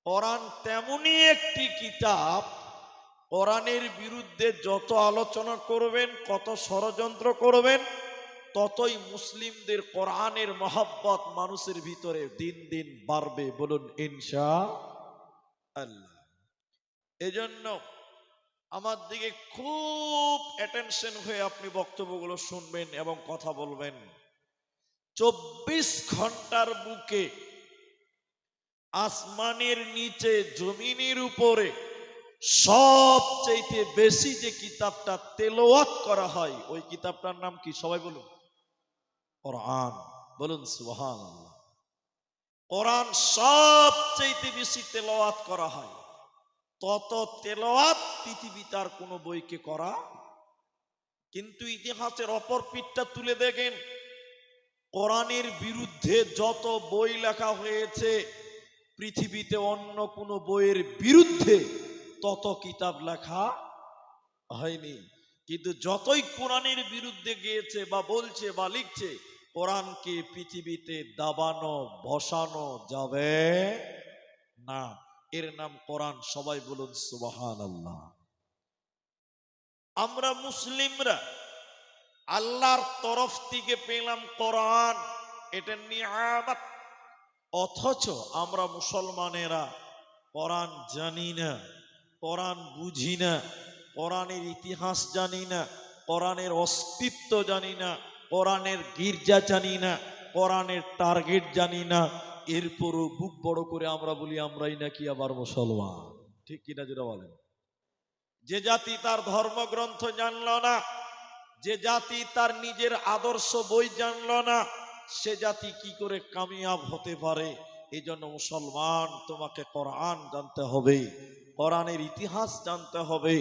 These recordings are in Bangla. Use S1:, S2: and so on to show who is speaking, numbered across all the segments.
S1: কোরআন তেমনই একটি কিতাব, কোরআনের বিরুদ্ধে যত আলোচনা করবেন, কত ষড়যন্ত্র করবেন, ততই মুসলিমদের কোরআনের মহব্বত মানুষের ভিতরে দিন দিন বাড়বে। বলুন ইনশাআল্লাহ। এজন্য আমার দিকে খুব অ্যাটেনশন হয়ে আপনি বক্তব্যগুলো শুনবেন এবং কথা বলবেন। 24 ঘন্টার বুকে আসমানের নিচে জমিনের উপরে সবচেয়ে বেশি যে কিতাবটা তেলাওয়াত করা হয়, ওই কিতাবটার নাম কি? সবাই বলুন কোরআন। বলুন সুবহানাল্লাহ। কোরআন সবচেয়ে বেশি তেলাওয়াত করা হয়। তত তেলাওয়াত পৃথিবীতে আর কোনো বইকে করা, কিন্তু ইতিহাসের অপর পিঠটা তুলে দেখেন, কোরআনের বিরুদ্ধে যত বই লেখা হয়েছে, পৃথিবীতে অন্য কোনো বইয়ের বিরুদ্ধে তত কিতাব লেখা হয়নি। কিন্তু যতই কোরআনের বিরুদ্ধে গিয়েছে বা বলছে বা লিখছে, কোরআনকে পৃথিবীতে দাবানো বসানো যাবে না। এর নাম কোরআন। সবাই বলুন সুবহানাল্লাহ। আমরা মুসলিমরা আল্লাহর তরফ থেকে পেলাম কোরআন, এটা নিয়ামত। অথচ আমরা মুসলমানেরা কোরআন জানি না, কোরআন বুঝি না, কোরআনের ইতিহাস জানি না, কোরআনের অস্তিত্ব জানি না, কোরআনের গির্জা জানি না, কোরআনের টার্গেট জানি না। এরপরও বুক বড় করে আমরা বলি আমরাই নাকি আবার মুসলমান। ঠিক কিনা যেটা বলেন? যে জাতি তার ধর্মগ্রন্থ জানল না, যে জাতি তার নিজের আদর্শ বই জানল না, সে জাতি কি করে কামিয়াব হতে পারে? এই জন্য মুসলমান, তোমাকে কোরআন জানতে হবে, কোরআনের ইতিহাস জানতে হবে,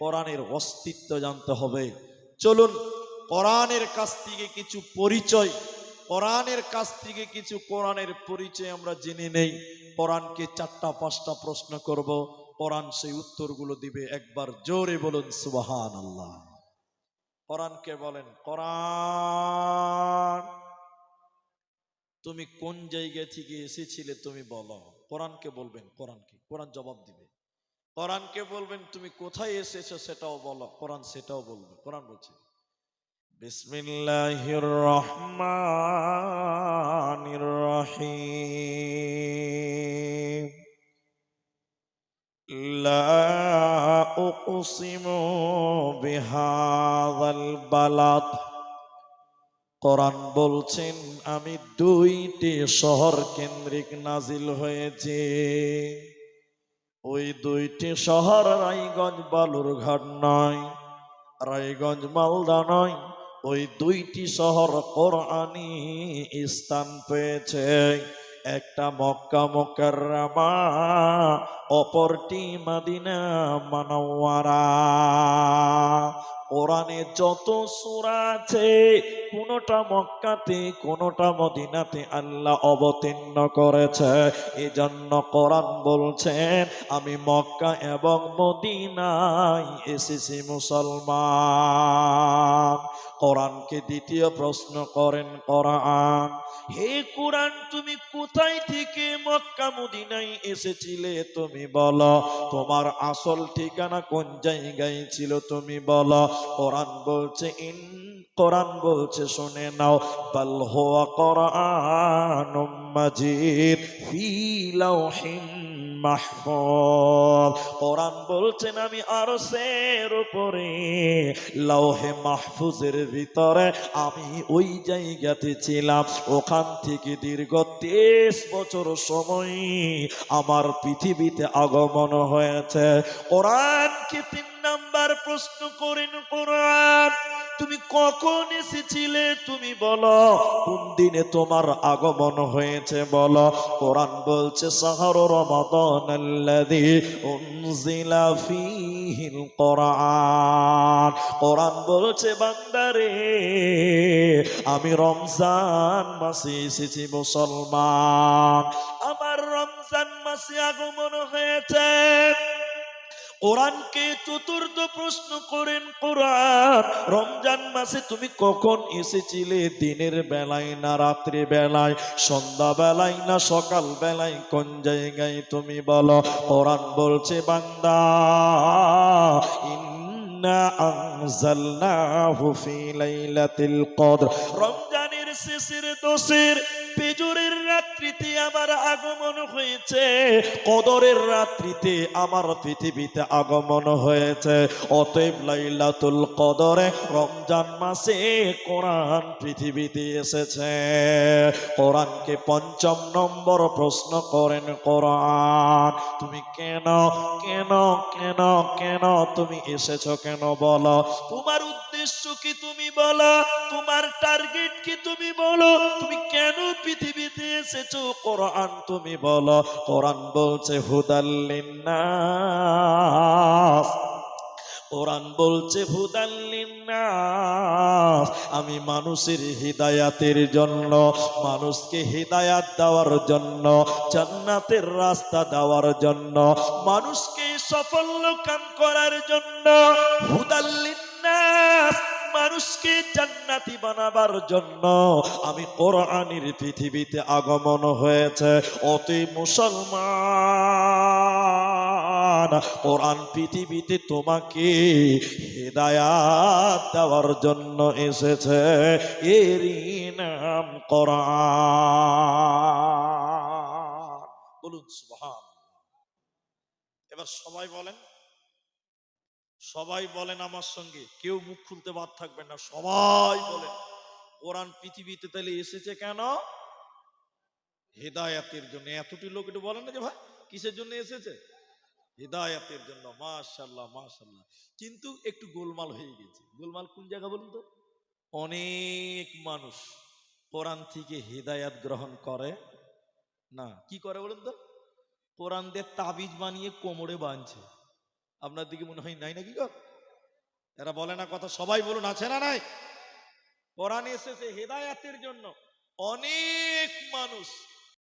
S1: কোরআনের অস্তিত্ব জানতে হবে। চলুন কোরআনের কাছ থেকে কিছু পরিচয়, কোরআনের কাছ থেকে কিছু কোরআনের পরিচয় আমরা জেনে নেই। কোরআনকে 4-5টা প্রশ্ন করব, কোরআন সেই উত্তরগুলো দিবে। একবার জোরে বলুন সুবহানাল্লাহ। কোরআনকে বলেন, কোরআন তুমি কোন জায়গা থেকে এসেছিলে তুমি বলো। কোরআনকে বলবেন, কোরআনকে, কোরআন জবাব দিবে। কোরআনকে বলবেন তুমি কোথায় এসেছো সেটাও বলো, কোরআন সেটাও বলবে। কোরআন বলছে বিসমিল্লাহির রহমানির রহিম, লা উকসিমু বিহাযাল বালাদ। কোরআন বলছেন আমি 2টি শহর কেন্দ্রিক নাজিল হয়েছে। ওই 2টি শহর রায়গঞ্জ বালুরঘাট নয়, রায়গঞ্জ মালদা নয়। ওই 2টি শহর কোরআনী স্থান পেয়েছে। একটা মক্কা মুকাররমা, অপরটি মদিনা মুনাওয়ারা। কোরআনে যত সূরা আছে, কোনটা মক্কাতে কোনটা মদিনাতে আল্লাহ অবতীর্ণ করেছে। এজন্য কোরআন বলছেন আমি মক্কা এবং মদিনায় এসেছি মুসলমান। কোরআনকে দ্বিতীয় প্রশ্ন করেন কোরআন, হে কোরআন তুমি কোথায় থেকে মক্কা মদিনায় এসেছিলে তুমি বলো। তোমার আসল ঠিকানা কোন জায়গায় ছিল তুমি বলো। কোরআন বলছে কোরআন বলছে শুনে নাও, বাল হুয়া কোরআনুম মাজিদ ফি লাওহিন মাহফুজ। কোরআন বলছেন আমি আরশের উপরে লৌহে মাহফুজের ভিতরে আমি ওই জায়গাতে ছিলাম। ওখান থেকে দীর্ঘ 23 বছর সময় আমার পৃথিবীতে আগমন হয়েছে। কোরআনকে 3 নাম্বার প্রশ্ন করেন, কোরআন তুমি কখন এসেছিলে তুমি বলো। কোন দিনে তোমার আগমন হয়েছে বলো। কোরআন বলছে শাহরু রমাদানাল্লাযী উনজিলা ফীহিল কোরআন। কোরআন বলছে বান্দারে আমি রমজান মাসে এসেছি মুসলমান। আমার রমজান মাসে আগমন হয়েছে। কোরআনকে চতুর্থ প্রশ্ন করেন কোরআন, রমজান মাসে তুমি কখন এসেছিলে? দিনের বেলায় না রাত্রি বেলায়, সন্ধ্যা বেলায় না সকাল বেলায়, কোন জায়গায় তুমি বলো? কোরআন বলছে বান্দা, ইন্না আনজালনাহু ফি লাইলাতিল কদর, রমজানের শেষের দশের বেজরের রাত্রিতে আমার আগমন হয়েছে, কদরের রাত্রিতে আমার পৃথিবীতে আগমন হয়েছে। অতএব লাইলাতুল কদরে রমজান মাসে কোরআন পৃথিবীতে এসেছে। কোরআনকে পঞ্চম নম্বর প্রশ্ন করেন কোরআন, তুমি কেন কেন কেন কেন তুমি এসেছো, কেন বলো? তোমার উদ্দেশ্য কি তুমি বলো? তোমার টার্গেট কি তুমি বলো? তুমি কেন পৃথিবীতে এসেছো কোরআন তুমি বলো? কোরআন বলছে হুদাল লিন্নাস, কোরআন বলছে হুদাল লিন্নাস, আমি মানুষের হিদায়াতের জন্য, মানুষকে হিদায়াত দেওয়ার জন্য, জান্নাতের রাস্তা দেওয়ার জন্য, মানুষকে সাফল্য কাম করার জন্য, হুদাল লিন্নাস, মানুষকে জান্নাতি বানাবার জন্য আমি কোরআনের পৃথিবীতে আগমন হয়েছে। অতএব মুসলমান, কোরআন পৃথিবীতে তোমাকে হিদায়াত দেওয়ার জন্য এসেছে, এরই নাম কোরআন। বলুন সুবহানাল্লাহ। এবার সবাই বলেন, সবাই বলেন আমার সঙ্গে, কেউ মুখ খুলতে বাদ থাকবেন না, সবাই বলেন কোরআন পৃথিবীতে তাহলে এসেছে কেন? হিদায়াতের জন্য। এতটি লোক একটু বলেন না যে ভাই কিসের জন্য এসেছে? হিদায়াতের জন্য। মাশাআল্লাহ মাশাআল্লাহ। কিন্তু একটু গোলমাল হয়ে গেছে। গোলমাল কোন জায়গা বলুন তো? অনেক মানুষ কোরআন থেকে হিদায়াত গ্রহণ করে না। কি করে বলুন তো? কোরআন দিয়ে তাবিজ বানিয়ে কোমরে বাঁধছে। আপনার দিকে মনে হয় নাই নাকি গো? এরা বলে না কথা, সবাই বলুন আছে না নাই? কোরআন এসেছে হেদায়াতের জন্য। অনেক মানুষ